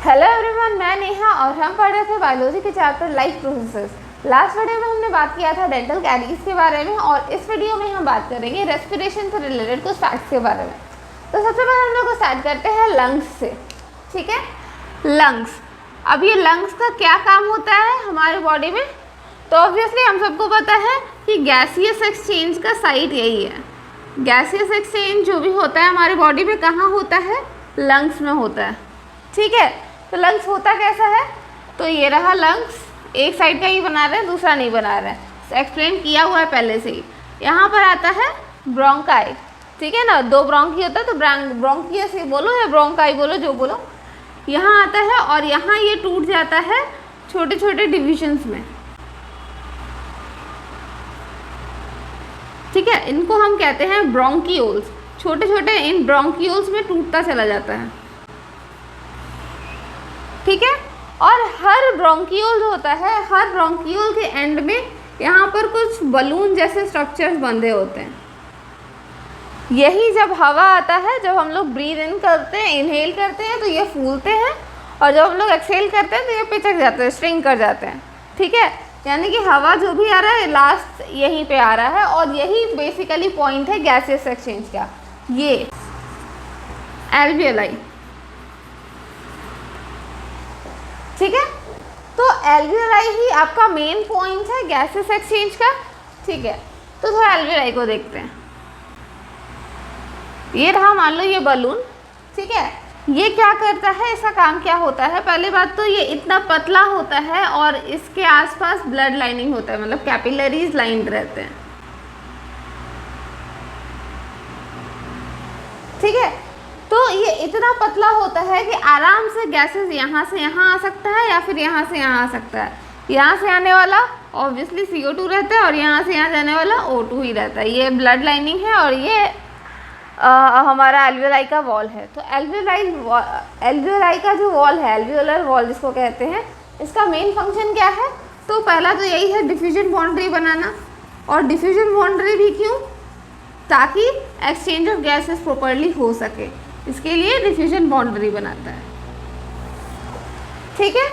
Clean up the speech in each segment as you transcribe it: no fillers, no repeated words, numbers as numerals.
Hello everyone, मैं नेहा और हम पढ़ रहे थे बायोलॉजी के chapter life processes. Last video में हमने बात किया था डेंटल कैरीज के बारे में और इस वीडियो में हम बात करेंगे रेस्पिरेशन से रिलेटेड कुछ फैक्ट्स के बारे में। तो सबसे पहले हम लोग स्टार्ट करते हैं लंग्स से। ठीक है, लंग्स। अब ये लंग्स का क्या काम होता है हमारे बॉडी में? तो ऑब्वियसली हम सबको पता है कि गैसियस एक्सचेंज का साइट यही है। गैसियस एक्सचेंज जो भी होता है हमारे बॉडी में कहाँ होता है? लंग्स में होता है। ठीक है, तो लंग्स होता कैसा है? तो ये रहा लंग्स, एक साइड का ही बना रहे हैं, दूसरा नहीं बना रहे हैं, एक्सप्लेन किया हुआ है पहले से ही। यहाँ पर आता है ब्रोंकाई। ठीक है ना, दो ब्रोंकी होता है तो ब्रोंकियस ही बोलो या ब्रोंकाई बोलो, जो बोलो। यहाँ आता है और यहाँ ये टूट जाता है छोटे छोटे डिविजन्स में। ठीक है, इनको हम कहते हैं ब्रोंकियोल्स। छोटे छोटे इन ब्रोंकियोल्स में टूटता चला जाता है। ठीक है, और हर ब्रोंकियोल जो होता है, हर ब्रोंकियोल के एंड में यहाँ पर कुछ बलून जैसे स्ट्रक्चर्स बंधे होते हैं। यही जब हवा आता है, जब हम लोग ब्रीद इन करते हैं, इनहेल करते हैं, तो ये फूलते हैं, और जब हम लोग एक्सहेल करते हैं तो ये पिचक जाते हैं, श्रिंक कर जाते हैं। ठीक है, यानी कि हवा जो भी आ रहा है लास्ट यहीं पे आ रहा है, और यही बेसिकली पॉइंट है गैसियस एक्सचेंज का। ये एल्वियोलाई। ठीक है, तो एल्वियोलाई ही आपका मेन पॉइंट है गैसेस एक्सचेंज का। ठीक है, तो थोड़ा एल्वियोलाई को देखते हैं। ये रहा, मान लो ये बलून। ठीक है, ये क्या करता है, इसका काम क्या होता है? पहली बात तो ये इतना पतला होता है और इसके आसपास ब्लड लाइनिंग होता है, मतलब कैपिलरीज लाइंड रहते हैं। ठीक है, तो ये इतना पतला होता है कि आराम से गैसेस यहाँ से यहाँ आ सकता है या फिर यहाँ से यहाँ आ सकता है। यहाँ से आने वाला ऑब्वियसली CO2 रहता है और यहाँ से यहाँ जाने वाला O2 ही रहता है। ये ब्लड लाइनिंग है और ये हमारा एल्वियोलाई का वॉल है। तो एल्वियोलाई का जो वॉल है, एल्वियोलर वॉल जिसको कहते हैं, इसका मेन फंक्शन क्या है? तो पहला तो यही है डिफ्यूजन बाउंड्री बनाना। और डिफ्यूजन बाउंड्री भी क्यों? ताकि एक्सचेंज ऑफ गैसेस प्रॉपर्ली हो सके, इसके लिए डिफ्यूजन बाउंड्री बनाता है। ठीक है,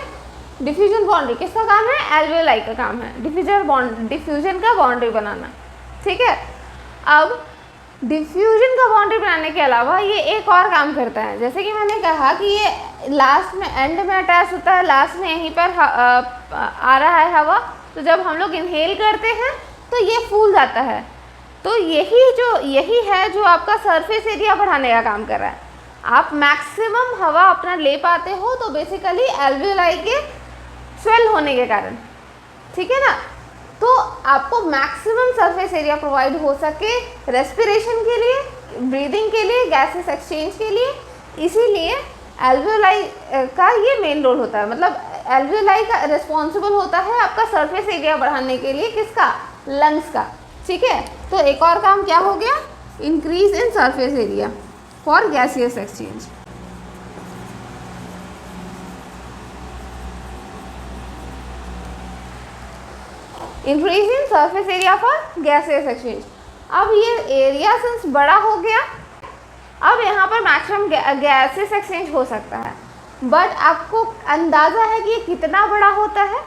डिफ्यूजन बाउंड्री किसका काम है? एल्वियोलाई का काम है, डिफ्यूजन का बाउंड्री बनाना। ठीक है, अब डिफ्यूजन का बाउंड्री बनाने के अलावा ये एक और काम करता है। जैसे कि मैंने कहा कि ये लास्ट में एंड में अटैच होता है, लास्ट में यहीं पर आ रहा है हवा, तो जब हम लोग इनहेल करते हैं तो ये फूल जाता है। तो यही है जो आपका सरफेस एरिया बढ़ाने का काम कर रहा है। आप मैक्सिमम हवा अपना ले पाते हो तो बेसिकली एल्वियोलाई के स्वेल होने के कारण। ठीक है ना, तो आपको मैक्सिमम सरफेस एरिया प्रोवाइड हो सके रेस्पिरेशन के लिए, ब्रीदिंग के लिए, गैसेस एक्सचेंज के लिए। इसीलिए एल्वियोलाई का ये मेन रोल होता है, मतलब एल्वियोलाई का रिस्पॉन्सिबल होता है आपका सरफेस एरिया बढ़ाने के लिए। किसका? लंग्स का। ठीक है, तो एक और काम क्या हो गया? Increase in surface area for gaseous exchange. Increase in surface area for gaseous exchange. अब ये एरिया सिंस बड़ा हो गया, अब यहाँ पर मैक्सिमम गैसियस एक्सचेंज हो सकता है। बट आपको अंदाज़ा है कि ये कितना बड़ा होता है?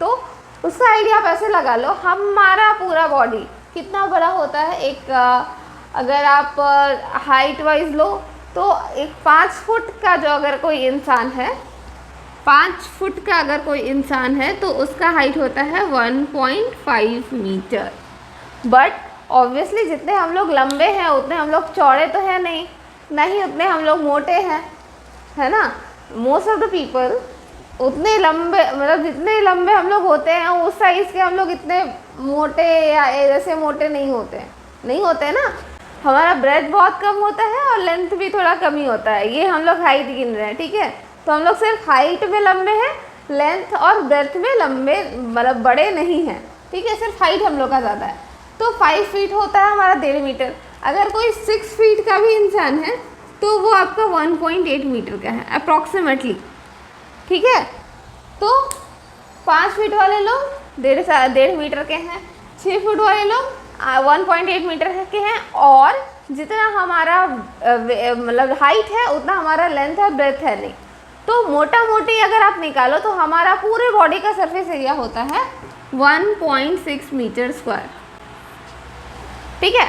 तो उसका आइडिया आप ऐसे लगा लो, हमारा पूरा बॉडी कितना बड़ा होता है। एक अगर आप हाइट वाइज लो तो एक 5 फुट का जो अगर कोई इंसान है, 5 फुट का अगर कोई इंसान है तो उसका हाइट होता है 1.5 मीटर। बट ऑब्वियसली जितने हम लोग लंबे हैं उतने हम लोग चौड़े तो है नहीं उतने हम लोग मोटे हैं, है ना। मोस्ट ऑफ द पीपल उतने लंबे, मतलब जितने लंबे हम लोग होते हैं उस साइज़ के हम लोग इतने मोटे या जैसे मोटे नहीं होते ना। हमारा ब्रेथ बहुत कम होता है और लेंथ भी थोड़ा कम ही होता है। ये हम लोग हाइट गिन रहे हैं। ठीक है, तो हम लोग सिर्फ हाइट में लंबे हैं, लेंथ और ब्रेथ में लंबे मतलब बड़े नहीं हैं। ठीक है, सिर्फ हाइट हम लोग का ज़्यादा है। तो 5 फीट होता है हमारा 1.5 मीटर। अगर कोई 6 फीट का भी इंसान है तो वो आपका 1.8 मीटर का है अप्रॉक्सीमेटली। ठीक है, तो 5 फीट वाले लोग 1.5 मीटर के हैं, 6 फुट वाले लोग 1.8 मीटर के हैं, और जितना हमारा मतलब हाइट है उतना हमारा लेंथ है, ब्रेथ है नहीं। तो मोटा मोटी अगर आप निकालो तो हमारा पूरे बॉडी का सरफेस एरिया होता है 1.6 मीटर स्क्वायर। ठीक है,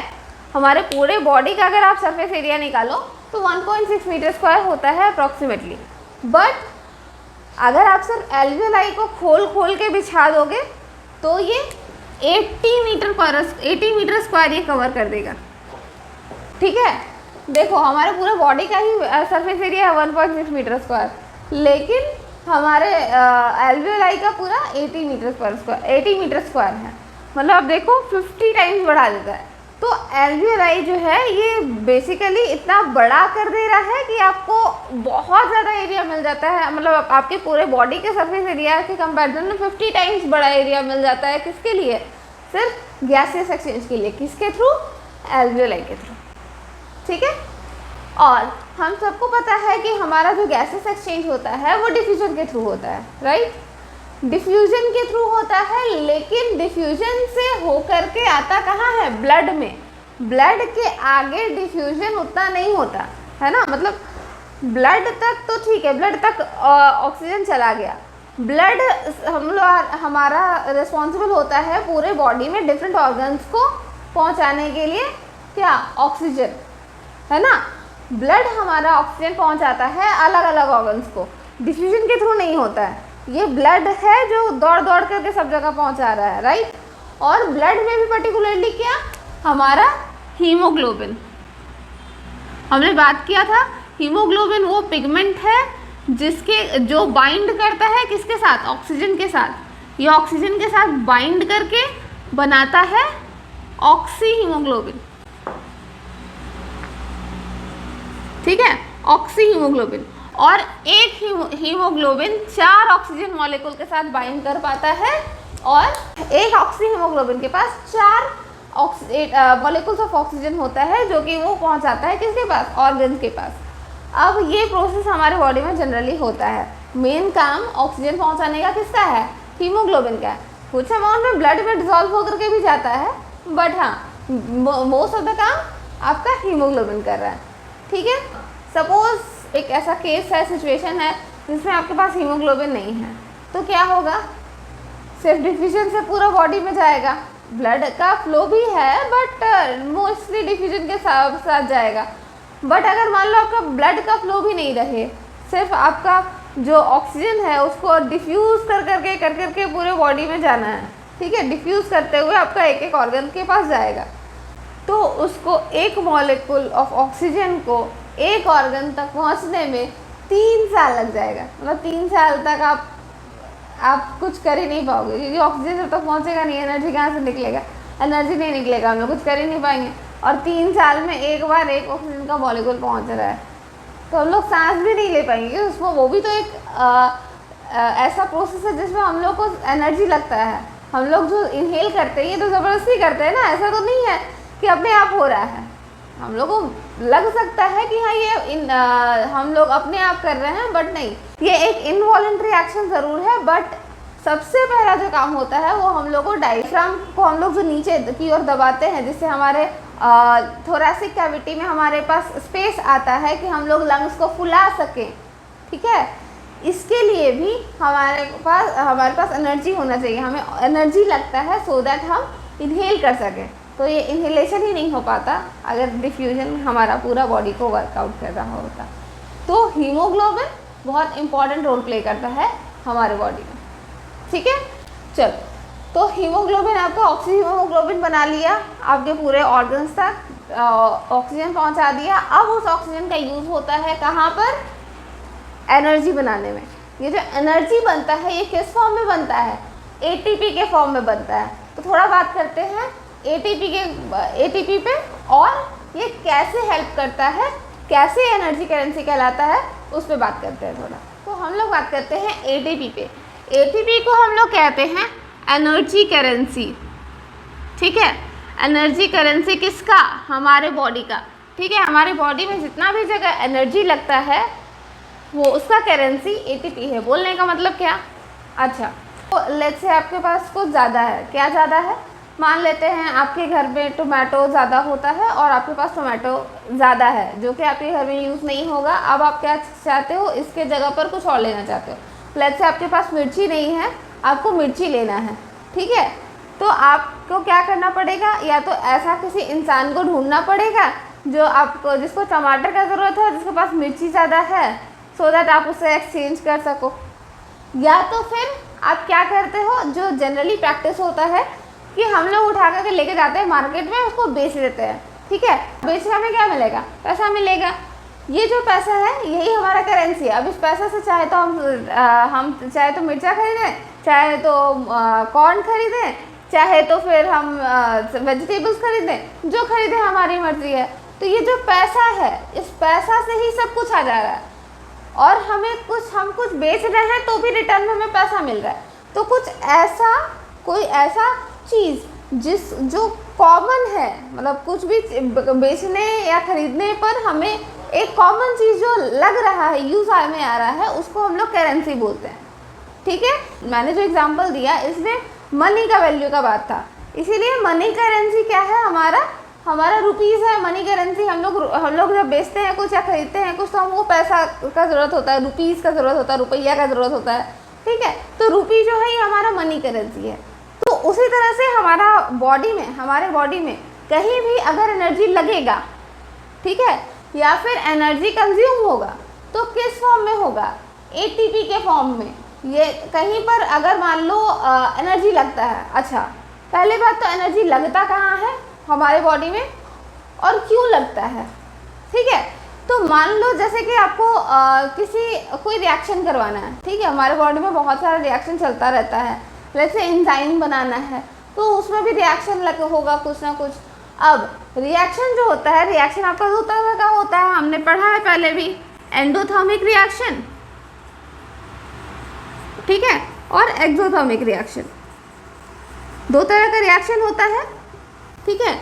हमारे पूरे बॉडी का अगर आप सरफेस एरिया निकालो तो 1.6 मीटर स्क्वायर होता है अप्रॉक्सीमेटली। बट अगर आप सिर्फ एल्वियोलाई को खोल खोल के बिछा दोगे तो ये 80 मीटर स्क्वायर ये कवर कर देगा। ठीक है, देखो हमारे पूरे बॉडी का ही सरफेस एरिया है 1.6 मीटर स्क्वायर, लेकिन हमारे एल्वियोलाई का पूरा 80 मीटर स्क्वायर है। मतलब आप देखो 50 टाइम्स बढ़ा देता है। तो एल्वियोलाई जो है ये बेसिकली इतना बड़ा कर दे रहा है कि आपको बहुत ज़्यादा एरिया मिल जाता है। मतलब आपके पूरे बॉडी के सरफेस एरिया के कंपैरिजन में 50 टाइम्स बड़ा एरिया मिल जाता है। किसके लिए? सिर्फ गैसियस एक्सचेंज के लिए। किसके थ्रू? एल्वियोलाई के थ्रू। ठीक है, और हम सबको पता है कि हमारा जो गैसेस एक्सचेंज होता है वो डिफ्यूजन के थ्रू होता है, राइट? डिफ्यूजन के थ्रू होता है, लेकिन डिफ्यूजन से होकर के आता कहाँ है? ब्लड में। ब्लड के आगे डिफ्यूजन उतना नहीं होता है ना। मतलब ब्लड तक तो ठीक है, ब्लड तक ऑक्सीजन चला गया। ब्लड हमारा रिस्पॉन्सिबल होता है पूरे बॉडी में डिफरेंट ऑर्गन्स को पहुंचाने के लिए। क्या? ऑक्सीजन, है ना। ब्लड हमारा ऑक्सीजन पहुंचाता है अलग अलग ऑर्गन्स को, डिफ्यूजन के थ्रू नहीं होता है। ये ब्लड है जो दौड़ दौड़ करके सब जगह पहुंचा रहा है, राइट? और ब्लड में भी पर्टिकुलरली क्या? हमारा हीमोग्लोबिन। हमने बात किया था, हीमोग्लोबिन वो पिगमेंट है जो बाइंड करता है किसके साथ? ऑक्सीजन के साथ। ये ऑक्सीजन के साथ बाइंड करके बनाता है ऑक्सी हीमोग्लोबिन। ठीक है, ऑक्सी हीमोग्लोबिन। और एक हीमोग्लोबिन 4 ऑक्सीजन मॉलिक्यूल के साथ बाइंड कर पाता है, और एक ऑक्सी हीमोग्लोबिन के पास 4 मॉलिक्यूल्स ऑफ ऑक्सीजन होता है जो कि वो पहुंचाता है किसके पास? ऑर्गन के पास। अब ये प्रोसेस हमारे बॉडी में जनरली होता है। मेन काम ऑक्सीजन पहुंचाने का किसका है? हीमोग्लोबिन का है। कुछ अमाउंट में ब्लड में डिजॉल्व होकर के भी जाता है, बट हाँ मोस्ट ऑफ द काम आपका हीमोग्लोबिन कर रहा है। ठीक है, सपोज एक ऐसा केस है, सिचुएशन है जिसमें आपके पास हीमोग्लोबिन नहीं है, तो क्या होगा? सिर्फ डिफ्यूजन से पूरा बॉडी में जाएगा। ब्लड का फ्लो भी है बट मोस्टली डिफ्यूजन के साथ जाएगा। बट अगर मान लो आपका ब्लड का फ्लो भी नहीं रहे, सिर्फ आपका जो ऑक्सीजन है उसको डिफ्यूज़ कर करके पूरे बॉडी में जाना है। ठीक है, डिफ्यूज़ करते हुए आपका एक एक ऑर्गन के पास जाएगा, तो उसको एक मॉलिक्यूल ऑफ ऑक्सीजन को एक ऑर्गन तक पहुंचने में 3 साल लग जाएगा। मतलब 3 साल तक आप कुछ कर ही नहीं पाओगे, क्योंकि ऑक्सीजन जब तक पहुंचेगा नहीं, एनर्जी कहाँ से निकलेगा? एनर्जी नहीं निकलेगा, हम लोग कुछ कर ही नहीं पाएंगे। और 3 साल में एक बार एक ऑक्सीजन का मॉलिक्यूल पहुंच रहा है, तो हम लोग सांस भी नहीं ले पाएंगे उसमें। वो भी तो एक ऐसा प्रोसेस है जिसमें हम लोग को एनर्जी लगता है। हम लोग जो इनहेल करते हैं ये तो ज़बरदस्ती करते हैं ना, ऐसा तो नहीं है कि अपने आप हो रहा है। हम लोग को लग सकता है कि हाँ ये हम लोग अपने आप कर रहे हैं, बट नहीं, ये एक इनवॉलेंट्री एक्शन ज़रूर है। बट सबसे पहला जो काम होता है वो हम लोग को डायफ्राम को हम लोग जो नीचे की ओर दबाते हैं, जिससे हमारे थोरैसिक कैविटी में हमारे पास स्पेस आता है कि हम लोग लंग्स को फुला सकें। ठीक है, इसके लिए भी हमारे पास एनर्जी होना चाहिए। हमें एनर्जी लगता है सो दैट हम इनहेल कर सकें। तो ये इनहेलेशन ही नहीं हो पाता अगर डिफ्यूजन हमारा पूरा बॉडी को वर्कआउट कर रहा होता। तो हीमोग्लोबिन बहुत इंपॉर्टेंट रोल प्ले करता है हमारे बॉडी में। ठीक है, चलो, तो हीमोग्लोबिन आपका ऑक्सी हीमोग्लोबिन बना लिया, आपके पूरे ऑर्गन्स तक ऑक्सीजन पहुंचा दिया। अब उस ऑक्सीजन का यूज़ होता है कहाँ पर? एनर्जी बनाने में। ये जो एनर्जी बनता है ये किस फॉर्म में बनता है? एटीपी के फॉर्म में बनता है। तो थोड़ा बात करते हैं एटीपी पे, और ये कैसे हेल्प करता है, कैसे एनर्जी करेंसी कहलाता है, उस पर बात करते हैं थोड़ा। तो हम लोग बात करते हैं एटीपी पे। एटीपी को हम लोग कहते हैं एनर्जी करेंसी। ठीक है, एनर्जी करेंसी किसका? हमारे बॉडी का। ठीक है, हमारे बॉडी में जितना भी जगह एनर्जी लगता है वो उसका करेंसी एटीपी है। बोलने का मतलब क्या? अच्छा, तो लेट्स से आपके पास कुछ ज़्यादा है। क्या ज़्यादा है? मान लेते हैं आपके घर में टोमेटो ज़्यादा होता है और आपके पास टोमेटो ज़्यादा है जो कि आपके घर में यूज़ नहीं होगा। अब आप क्या चाहते हो, इसके जगह पर कुछ और लेना चाहते हो। लेट्स से आपके पास मिर्ची नहीं है, आपको मिर्ची लेना है, ठीक है। तो आपको क्या करना पड़ेगा, या तो ऐसा किसी इंसान को ढूंढना पड़ेगा जो आपको, जिसको टमाटर का ज़रूरत है, जिसके पास मिर्ची ज़्यादा है, सो दैट आप उससे एक्सचेंज कर सको। या तो फिर आप क्या करते हो, जो जनरली प्रैक्टिस होता है कि हम लोग उठा करके लेके जाते हैं मार्केट में, उसको बेच देते हैं, ठीक है। बेचने हमें क्या मिलेगा, पैसा मिलेगा। ये जो पैसा है यही हमारा करेंसी है। अब इस पैसे से चाहे तो हम चाहे तो मिर्चा खरीदें, चाहे तो कॉर्न खरीदें, चाहे तो फिर हम वेजिटेबल्स खरीदें, जो खरीदें हमारी मर्जी है। तो ये जो पैसा है, इस पैसा से ही सब कुछ आ जा रहा है और हम कुछ बेच रहे हैं तो भी रिटर्न में हमें पैसा मिल रहा है। तो कोई ऐसा चीज़ जो कॉमन है, मतलब कुछ भी बेचने या खरीदने पर हमें एक कॉमन चीज़ जो लग रहा है, यूज़ में आ रहा है, उसको हम लोग करेंसी बोलते हैं, ठीक है। मैंने जो एग्जांपल दिया इसमें मनी का वैल्यू का बात था, इसीलिए मनी करेंसी क्या है, हमारा रुपीज़ है मनी करेंसी। हम लोग जब बेचते हैं कुछ या खरीदते हैं कुछ तो हमको पैसा का ज़रूरत होता है, रुपीज़ का ज़रूरत होता है, रुपया का ज़रूरत होता है, ठीक है। तो रुपी जो है ये हमारा मनी करेंसी है। तो उसी तरह से हमारे बॉडी में कहीं भी अगर एनर्जी लगेगा, ठीक है, या फिर एनर्जी कंज्यूम होगा तो किस फॉर्म में होगा, एटीपी के फॉर्म में। ये कहीं पर अगर मान लो एनर्जी लगता है, अच्छा पहले बात तो एनर्जी लगता कहाँ है, हमारे बॉडी में, और क्यों लगता है, ठीक है। तो मान लो जैसे कि आपको कोई रिएक्शन करवाना है, ठीक है, हमारे बॉडी में बहुत सारा रिएक्शन चलता रहता है। जैसे एंजाइम बनाना है तो उसमें भी रिएक्शन होगा कुछ ना कुछ। अब रिएक्शन जो होता है, रिएक्शन आपका दो तरह का होता है, हमने पढ़ा है पहले भी, एंडोथर्मिक रिएक्शन, ठीक है, और एक्सोथर्मिक रिएक्शन। दो तरह का रिएक्शन होता है, ठीक है।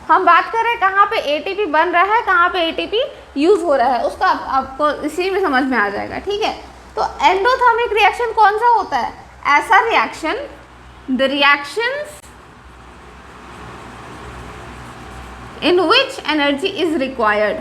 हम बात कर रहे हैं कहाँ पे एटीपी बन रहा है, कहाँ पे एटीपी यूज़ हो रहा है, उसका आपको इसी में समझ में आ जाएगा, ठीक है। तो एंडोथर्मिक रिएक्शन कौन सा होता है, ऐसा reaction, the reactions in which energy is required,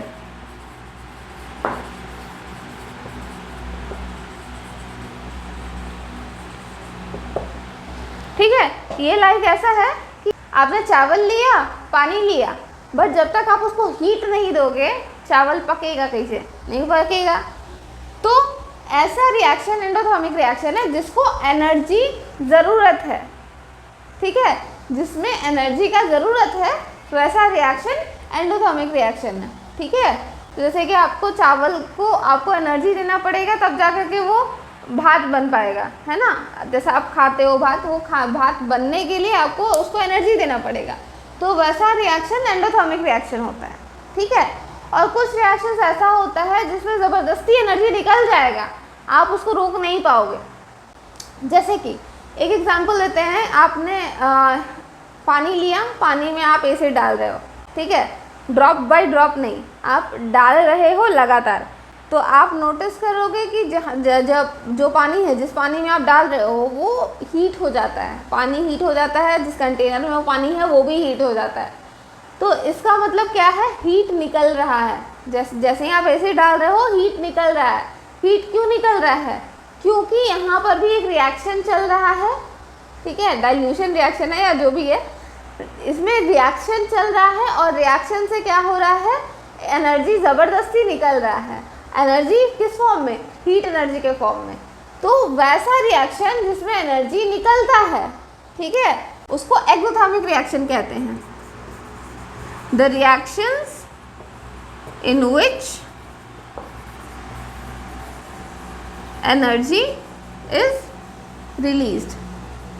ठीक है। ये लाइक ऐसा है कि आपने चावल लिया, पानी लिया, बट जब तक आप उसको हीट नहीं दोगे चावल पकेगा कैसे, नहीं पकेगा। तो ऐसा रिएक्शन एंडोथर्मिक रिएक्शन है जिसको एनर्जी ज़रूरत है, ठीक है, जिसमें एनर्जी का ज़रूरत है, वैसा रिएक्शन एंडोथर्मिक रिएक्शन है, ठीक है। तो जैसे कि आपको चावल को आपको एनर्जी देना पड़ेगा तब जा कर के वो भात बन पाएगा, है ना। जैसा आप खाते हो भात, वो भात बनने के लिए आपको उसको एनर्जी देना पड़ेगा। तो वैसा रिएक्शन एंडोथर्मिक रिएक्शन होता है, ठीक है। और कुछ रिएक्शन ऐसा होता है जिसमें ज़बरदस्ती एनर्जी निकल जाएगा, आप उसको रोक नहीं पाओगे। जैसे कि एक एग्जांपल देते हैं, आपने पानी लिया, पानी में आप एसिड डाल रहे हो, ठीक है, ड्रॉप बाय ड्रॉप नहीं, आप डाल रहे हो लगातार। तो आप नोटिस करोगे कि जब जो पानी है, जिस पानी में आप डाल रहे हो वो हीट हो जाता है, पानी हीट हो जाता है, जिस कंटेनर में वो पानी है वो भी हीट हो जाता है। तो इसका मतलब क्या है, हीट निकल रहा है। जैसे ही आप एसिड डाल रहे हो हीट निकल रहा है। हीट क्यों निकल रहा है, क्योंकि यहाँ पर भी एक रिएक्शन चल रहा है, ठीक है, डाइल्यूशन रिएक्शन है या जो भी है, इसमें रिएक्शन चल रहा है और रिएक्शन से क्या हो रहा है, एनर्जी ज़बरदस्ती निकल रहा है। एनर्जी किस फॉर्म में, हीट एनर्जी के फॉर्म में। तो वैसा रिएक्शन जिसमें एनर्जी निकलता है, ठीक है, उसको एक्सोथर्मिक रिएक्शन कहते हैं। The reactions in which energy is released,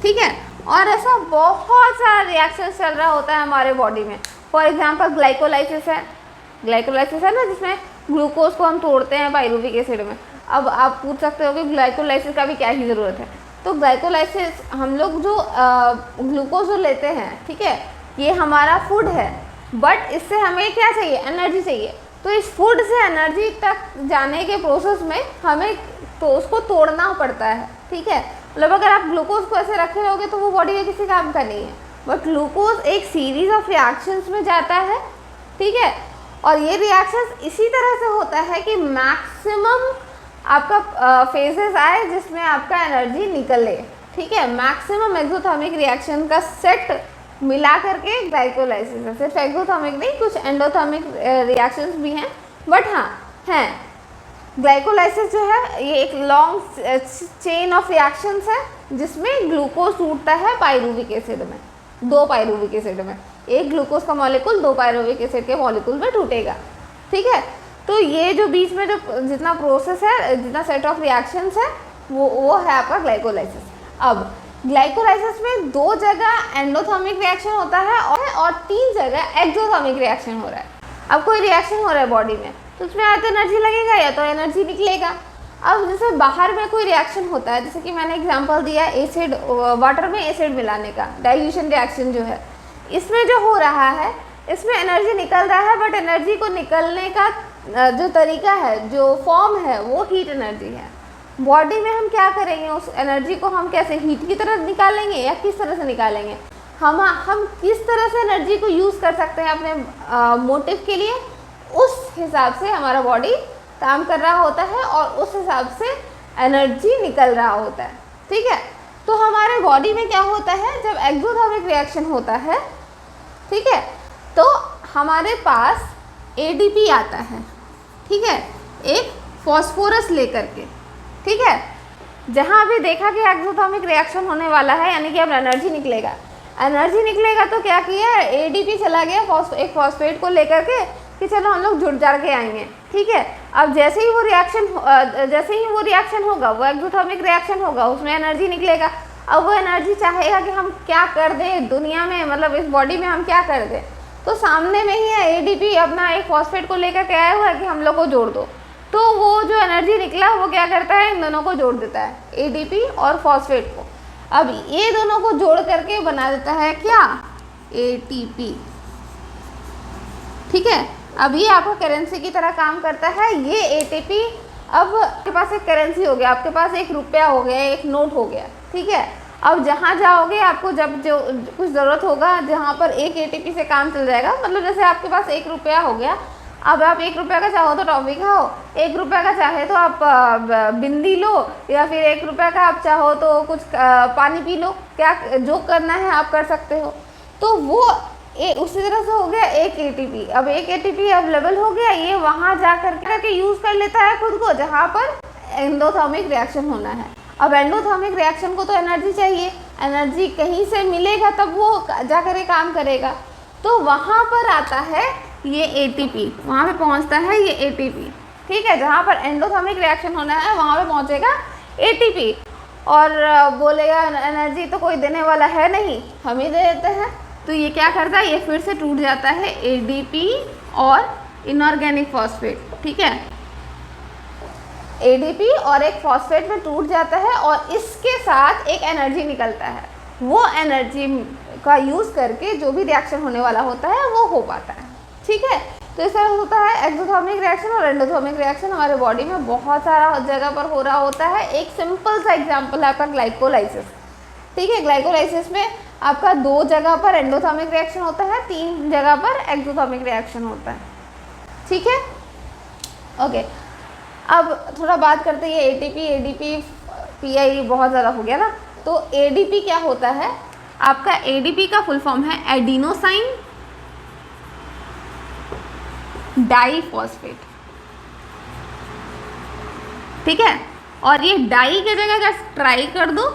ठीक है। और ऐसा बहुत सारा रिएक्शन चल रहा होता है हमारे बॉडी में। फॉर एग्जांपल ग्लाइकोलाइसिस है, ग्लाइकोलाइसिस है ना, जिसमें ग्लूकोज को हम तोड़ते हैं पाइरुविक एसिड में। अब आप पूछ सकते हो कि ग्लाइकोलाइसिस का भी क्या ही ज़रूरत है। तो ग्लाइकोलाइसिस, हम लोग जो ग्लूकोज जो लेते हैं, ठीक है, ये हमारा फूड है, बट इससे हमें क्या चाहिए, एनर्जी चाहिए। तो इस फूड से एनर्जी तक जाने के प्रोसेस में हमें तो उसको तोड़ना पड़ता है, ठीक है। मतलब अगर आप ग्लूकोज को ऐसे रखे रहोगे तो वो बॉडी के किसी काम का नहीं है। बट ग्लूकोज एक सीरीज ऑफ रिएक्शंस में जाता है, ठीक है। और ये रिएक्शंस इसी तरह से होता है कि मैक्सिमम आपका फेजेस आए जिसमें आपका एनर्जी निकले, ठीक है। मैक्सिमम एक्सोथर्मिक रिएक्शन का सेट मिला करके ग्लाइकोलाइसिस है। सिर्फ एक्सोथर्मिक नहीं, कुछ एंडोथर्मिक रिएक्शंस भी हैं, बट हाँ हैं। ग्लाइकोलाइसिस जो है ये एक लॉन्ग चेन ऑफ रिएक्शंस है जिसमें ग्लूकोज टूटता है पाइरुविक एसिड में, 2 पाइरुविक एसिड में। एक ग्लूकोज का मॉलिक्यूल 2 पाइरुविक एसिड के मॉलिक्यूल में टूटेगा, ठीक है। तो ये जो बीच में जो जितना प्रोसेस है, जितना सेट ऑफ रिएक्शंस है, वो है आपका ग्लाइकोलाइसिस। अब ग्लाइकोलाइसिस में 2 जगह एंडोथर्मिक रिएक्शन होता है और 3 जगह एक्सोथर्मिक रिएक्शन हो रहा है। अब कोई रिएक्शन हो रहा है बॉडी में तो उसमें या तो एनर्जी लगेगा या तो एनर्जी निकलेगा। अब जैसे बाहर में कोई रिएक्शन होता है, जैसे कि मैंने एग्जांपल दिया एसिड, वाटर में एसिड मिलाने का डाइल्यूशन रिएक्शन जो है, इसमें जो हो रहा है इसमें एनर्जी निकल रहा है, बट एनर्जी को निकलने का जो तरीका है, जो फॉर्म है, वो हीट एनर्जी है। बॉडी में हम क्या करेंगे, उस एनर्जी को हम कैसे हीट की तरह निकालेंगे या किस तरह से निकालेंगे, हम किस तरह से एनर्जी को यूज़ कर सकते हैं अपने मोटिव के लिए, उस हिसाब से हमारा बॉडी काम कर रहा होता है और उस हिसाब से एनर्जी निकल रहा होता है, ठीक है। तो हमारे बॉडी में क्या होता है, जब एक्सोथर्मिक रिएक्शन होता है, ठीक है, तो हमारे पास एडीपी आता है, ठीक है, एक फॉस्फोरस लेकर के, ठीक है। जहाँ अभी देखा कि एक्सोथर्मिक रिएक्शन होने वाला है, यानी कि अब एनर्जी निकलेगा, तो क्या किया, एडीपी चला गया एक फॉस्फेट को लेकर के कि चलो हम लोग जुड़ जाड़ के आएंगे, ठीक है। अब जैसे ही वो रिएक्शन होगा, वो एक्सोथर्मिक रिएक्शन होगा, उसमें एनर्जी निकलेगा। अब वो एनर्जी चाहेगा कि हम क्या कर दें दुनिया में, मतलब इस बॉडी में हम क्या कर दें, तो सामने में ही है एडीपी अपना एक फॉस्फेट को लेकर के आया हुआ है कि हम लोग को जोड़ दो। तो वो जो एनर्जी निकला वो क्या करता है, इन दोनों को जोड़ देता है, एडीपी और फॉस्फेट को। अब ये दोनों को जोड़ करके बना देता है क्या, एटीपी, ठीक है। अब ये आपका करेंसी की तरह काम करता है, ये एटीपी। अब आपके पास एक करेंसी हो गया, आपके पास 1 रुपया हो गया, एक नोट हो गया, ठीक है। अब जहाँ जाओगे आपको जब जो कुछ ज़रूरत होगा, जहाँ पर एक एटीपी से काम चल जाएगा, मतलब जैसे आपके पास 1 रुपया हो गया, अब आप 1 रुपये का चाहो तो टॉफ़ी खाओ, 1 रुपये का चाहे तो आप बिंदी लो, या फिर 1 रुपये का आप चाहो तो कुछ पानी पी लो, क्या जो करना है आप कर सकते हो। तो वो उसी तरह से हो गया एक एटीपी। अब एक एटीपी अवेलेबल हो गया, ये वहाँ जा करके यूज़ कर लेता है खुद को, जहाँ पर एंडोथर्मिक रिएक्शन होना है। अब एंडोथर्मिक रिएक्शन को तो एनर्जी चाहिए, एनर्जी कहीं से मिलेगा तब वो जा कर काम करेगा। तो वहाँ पर आता है ये एटीपी, वहाँ पे पहुँचता है ये एटीपी, ठीक है। जहाँ पर एंडोथर्मिक रिएक्शन होना है वहाँ पे पहुँचेगा एटीपी, और बोलेगा एनर्जी तो कोई देने वाला है नहीं, हम ही दे देते हैं। तो ये क्या करता है, ये फिर से टूट जाता है एडीपी और इनऑर्गेनिक फॉस्फेट, ठीक है। एडीपी और एक फॉस्फेट में टूट जाता है और इसके साथ एक एनर्जी निकलता है। वो एनर्जी का यूज़ करके जो भी रिएक्शन होने वाला होता है वो हो पाता है, ठीक है। तो इस तरह होता है एक्सोथर्मिक रिएक्शन और एंडोथर्मिक रिएक्शन हमारे बॉडी में बहुत सारा जगह पर हो रहा होता है। एक सिंपल सा एग्जांपल है आपका ग्लाइकोलाइसिस, ठीक है। ग्लाइकोलाइसिस में आपका 2 जगह पर एंडोथर्मिक रिएक्शन होता है, 3 जगह पर एक्सोथर्मिक रिएक्शन होता है, ठीक है, ओके। अब थोड़ा बात करते हैं एटीपी, एडीपी, पीआई बहुत ज़्यादा हो गया ना। तो एडीपी क्या होता है, आपका एडीपी का फुल फॉर्म है एडिनोसाइन डाइफॉस्फेट, ठीक है। और ये डाई की जगह अगर ट्राई कर दो,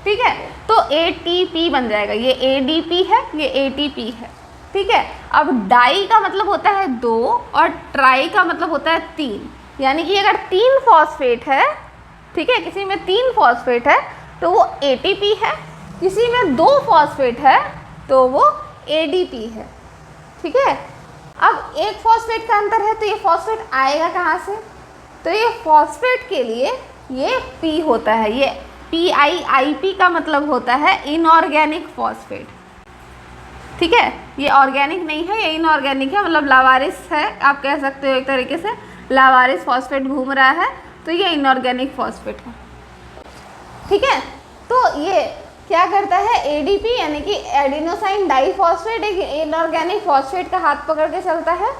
ठीक है, तो एटीपी बन जाएगा। ये एडीपी है, ये एटीपी है, ठीक है। अब डाई का मतलब होता है 2 और ट्राई का मतलब होता है 3, यानी कि अगर 3 फॉस्फेट है, ठीक है, किसी में 3 फॉस्फेट है तो वो एटीपी है, किसी में 2 फॉस्फेट है तो वो एडीपी है, ठीक है। अब एक फॉस्फेट का अंतर है तो ये फॉस्फेट आएगा कहाँ से, तो ये फॉस्फेट के लिए ये पी होता है, ये PIIP का मतलब होता है इनऑर्गेनिक फॉस्फेट, ठीक है। ये ऑर्गेनिक नहीं है, ये इनऑर्गेनिक है, मतलब लावारिस है, आप कह सकते हो एक तरीके से लावारिस फॉस्फेट घूम रहा है, तो ये इनऑर्गेनिक फॉस्फेट है, ठीक है। तो ये क्या करता है, एडीपी यानी कि एडिनोसाइन डाइफॉस्फेट एक इनऑर्गेनिक फॉस्फेट का हाथ पकड़ के चलता है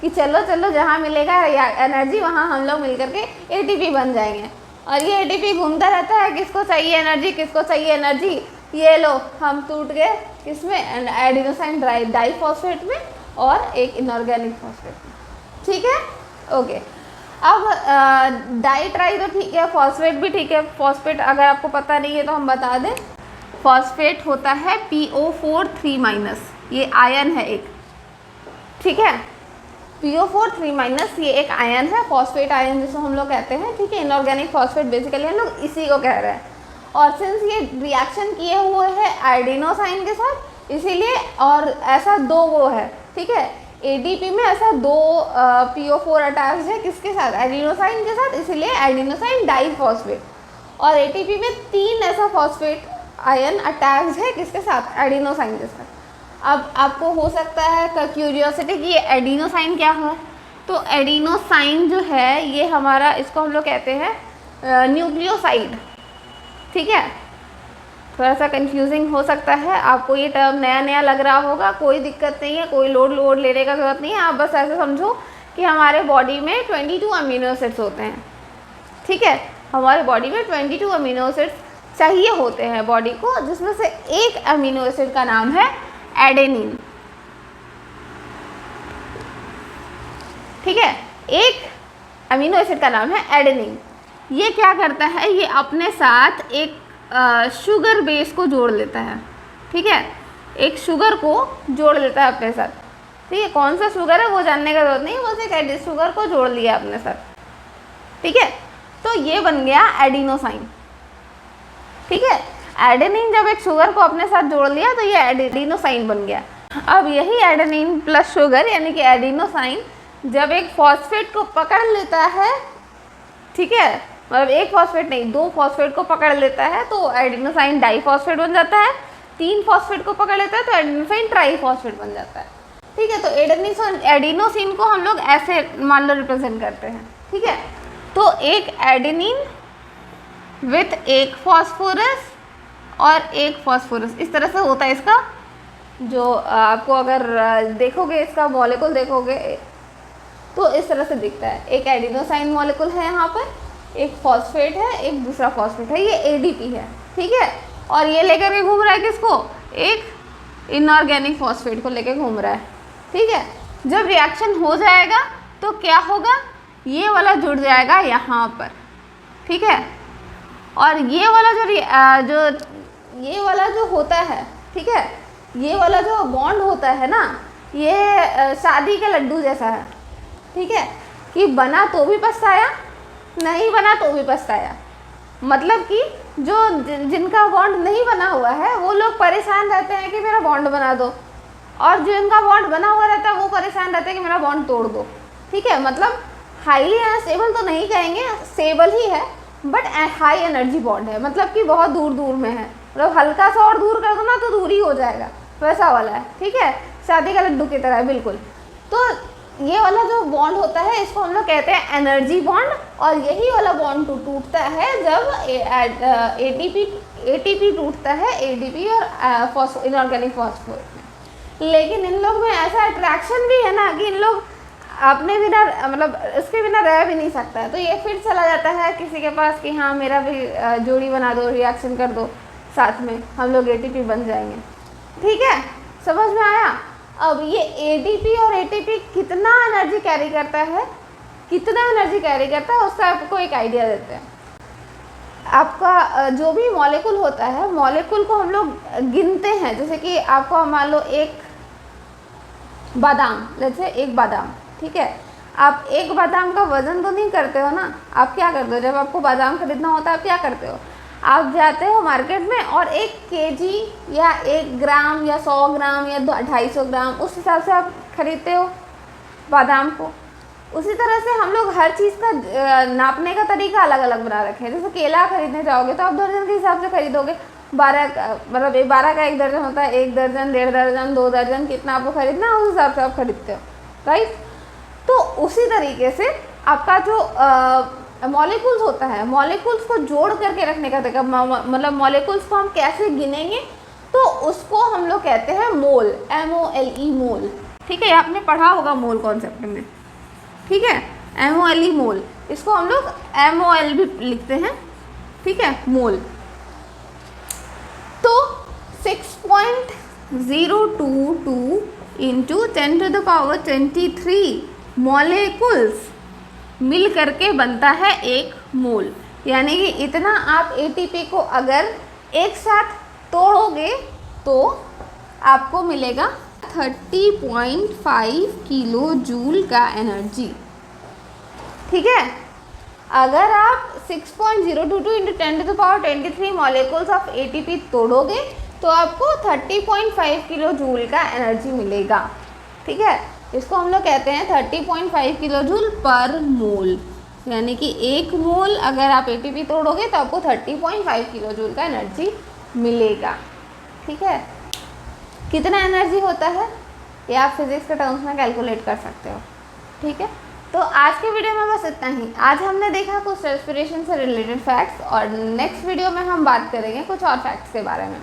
कि चलो चलो जहाँ मिलेगा एनर्जी वहाँ हम लोग मिलकर के एटीपी बन जाएंगे। और ये एटीपी घूमता रहता है, किसको चाहिए एनर्जी, किसको चाहिए एनर्जी, ये लो हम टूट गए किसमें, एडिनोसाइन डाइफॉस्फेट में और एक इनऑर्गेनिक फॉस्फेट में। ठीक है, ओके। अब डाइट्राई तो ठीक है, फॉस्फेट भी ठीक है। फॉस्फेट अगर आपको पता नहीं है तो हम बता दें, फॉस्फेट होता है PO4 3-, ये आयन है एक, ठीक है। PO4 3- ये एक आयन है, फॉस्फेट आयन जिसको हम लोग कहते हैं, ठीक है। इनऑर्गेनिक फॉस्फेट बेसिकली हम लोग इसी को कह रहे हैं। और सिंस ये रिएक्शन किए हुए हैं आयोडीनोसाइन के साथ, इसीलिए और ऐसा दो वो है, ठीक है। एडीपी में ऐसा दो PO4 अटैच है किसके साथ, एडिनोसाइन के साथ, इसीलिए एडिनोसाइन डाइफॉस्फेट। और एटीपी में 3 ऐसा फॉस्फेट आयन अटैच है किसके साथ, एडिनोसाइन के साथ। अब आपको हो सकता है क्यूरियोसिटी कि ये एडिनोसाइन क्या है, तो एडिनोसाइन जो है ये हमारा, इसको हम लोग कहते हैं न्यूक्लियोसाइड, ठीक है। थोड़ा सा कंफ्यूजिंग हो सकता है, आपको ये टर्म नया नया लग रहा होगा, कोई दिक्कत नहीं है, कोई लोड लेने का जरूरत नहीं है। आप बस ऐसे समझो कि हमारे बॉडी में 22 अमीनो एसिड्स होते हैं, ठीक है। हमारे बॉडी में 22 अमीनो एसिड्स चाहिए होते हैं बॉडी को, जिसमें से एक अमीनो एसिड का नाम है एडेनिन, ठीक है। एक अमीनो एसिड का नाम है एडेनिन। ये क्या करता है, ये अपने साथ एक शुगर बेस को जोड़ लेता है, ठीक है। एक शुगर को जोड़ लेता है अपने साथ, ठीक है। कौन सा शुगर है वो जानने का जरूरत नहीं, बस एक शुगर को जोड़ लिया अपने साथ, ठीक है। तो ये बन गया एडिनोसाइन, ठीक है। एडेनिन जब एक शुगर को अपने साथ जोड़ लिया तो ये एडिनोसाइन बन गया। अब यही एडेनिन प्लस शुगर यानी कि एडिनोसाइन जब एक फॉस्फेट को पकड़ लेता है, ठीक है, मतलब एक फॉस्फेट नहीं 2 फॉस्फेट को पकड़ लेता है तो एडिनोसाइन डाइफॉस्फेट बन जाता है। 3 फॉस्फेट को पकड़ लेता है तो एडिनोसाइन ट्राइफॉस्फेट बन जाता है, ठीक है। तो एडिनोसिन को हम लोग ऐसे मान लो रिप्रेजेंट करते हैं, ठीक है। तो एक एडेनिन विथ एक फॉस्फोरस और एक फॉस्फोरस, इस तरह से होता है इसका, जो आपको अगर देखोगे इसका मॉलिक्यूल देखोगे तो इस तरह से दिखता है। एक एडिनोसाइन मॉलिक्यूल है यहाँ पर, एक फॉस्फेट है, एक दूसरा फॉस्फेट है, ये एडीपी है, ठीक है। और ये लेकर के घूम रहा है किसको, एक इनऑर्गेनिक फॉस्फेट को लेकर घूम रहा है, ठीक है। जब रिएक्शन हो जाएगा तो क्या होगा, ये वाला जुड़ जाएगा यहाँ पर, ठीक है। और ये वाला जो होता है, ठीक है, ये वाला जो बॉन्ड होता है ना, ये शादी के लड्डू जैसा है, ठीक है। कि बना तो भी पछताया, नहीं बना तो भी पछताया। मतलब कि जो जिनका बॉन्ड नहीं बना हुआ है वो लोग परेशान रहते हैं कि मेरा बॉन्ड बना दो, और जिनका बॉन्ड बना हुआ रहता है वो परेशान रहते हैं कि मेरा बॉन्ड तोड़ दो, ठीक है। मतलब हाईली अनस्टेबल तो नहीं कहेंगे, स्टेबल ही है, बट हाई एनर्जी बॉन्ड है, मतलब कि बहुत दूर दूर में है, मतलब हल्का सा और दूर कर दो ना तो दूर ही हो जाएगा, वैसा वाला है, ठीक है। शादी का लड्डू की तरह है बिल्कुल। तो ये वाला जो बॉन्ड होता है इसको हम लोग कहते हैं एनर्जी बॉन्ड, और यही वाला बॉन्ड टूटता है जब एटीपी टूटता है एडीपी और इनऑर्गेनिक फॉस्फेट में। लेकिन इन लोग में ऐसा अट्रैक्शन भी है ना कि इन लोग अपने बिना, मतलब इसके बिना रह भी नहीं सकता है, तो ये फिर चला जाता है किसी के पास कि हाँ मेरा भी जोड़ी बना दो, रिएक्शन कर दो, साथ में हम लोग एटीपी बन जाएंगे, ठीक है। समझ में आया। अब ये एडीपी और एटीपी कितना एनर्जी कैरी करता है, उसका आपको एक आइडिया देते हैं। आपका जो भी मॉलिक्यूल होता है, मॉलिक्यूल को हम लोग गिनते हैं, जैसे कि आपको मान लो एक बादाम, जैसे एक बादाम, ठीक है। आप एक बादाम का वजन तो नहीं करते हो ना, आप क्या करते हो जब आपको बादाम खरीदना होता है, आप क्या करते हो, आप जाते हो मार्केट में और 1 केजी या 1 ग्राम या 100 ग्राम या 250 ग्राम उस हिसाब से आप खरीदते हो बादाम को। उसी तरह से हम लोग हर चीज़ का नापने का तरीका अलग अलग बना रखे हैं। जैसे केला खरीदने जाओगे तो आप दर्जन के हिसाब से खरीदोगे, 12 का 1 दर्जन होता है, 1 दर्जन, 1.5 दर्जन, 2 दर्जन, कितना आपको खरीदना है उस हिसाब से आप खरीदते हो, राइट। तो उसी तरीके से आपका जो मॉलिक्यूल्स होता है, मॉलिक्यूल्स को जोड़ करके रखने का तरीका, मतलब मॉलिक्यूल्स को हम कैसे गिनेंगे तो उसको हम लोग कहते हैं मोल, MOLE मोल। ठीक है, आपने पढ़ा होगा मोल कॉन्सेप्ट में। ठीक है, MOLE मोल, इसको हम लोग MOL भी लिखते हैं। ठीक है, मोल। तो 6.022 इंटू 10⁻23 मॉलिक्यूल्स मिल करके बनता है एक मोल। यानी कि इतना आप ATP को अगर एक साथ तोड़ोगे तो आपको मिलेगा 30.5 किलो जूल का एनर्जी। ठीक है, अगर आप 6.022 इंटू 10⁻23 मॉलिक्यूल्स ऑफ ATP तोड़ोगे तो आपको 30.5 किलो जूल का एनर्जी मिलेगा। ठीक है, इसको हम लोग कहते हैं 30.5 किलो जूल पर मोल। यानी कि एक मोल अगर आप ATP तोड़ोगे तो आपको 30.5 किलो जूल का एनर्जी मिलेगा। ठीक है, कितना एनर्जी होता है ये आप फिजिक्स के टर्म्स में कैलकुलेट कर सकते हो। ठीक है, तो आज के वीडियो में बस इतना ही। आज हमने देखा कुछ रेस्पिरेशन से रिलेटेड फैक्ट्स और नेक्स्ट वीडियो में हम बात करेंगे कुछ और फैक्ट्स के बारे में।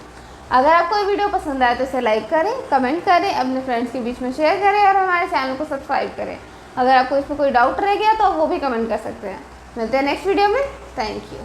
अगर आपको ये वीडियो पसंद आए तो इसे लाइक करें, कमेंट करें, अपने फ्रेंड्स के बीच में शेयर करें और हमारे चैनल को सब्सक्राइब करें। अगर आपको इसमें कोई डाउट रह गया तो वो भी कमेंट कर सकते हैं। मिलते हैं नेक्स्ट वीडियो में। Thank you.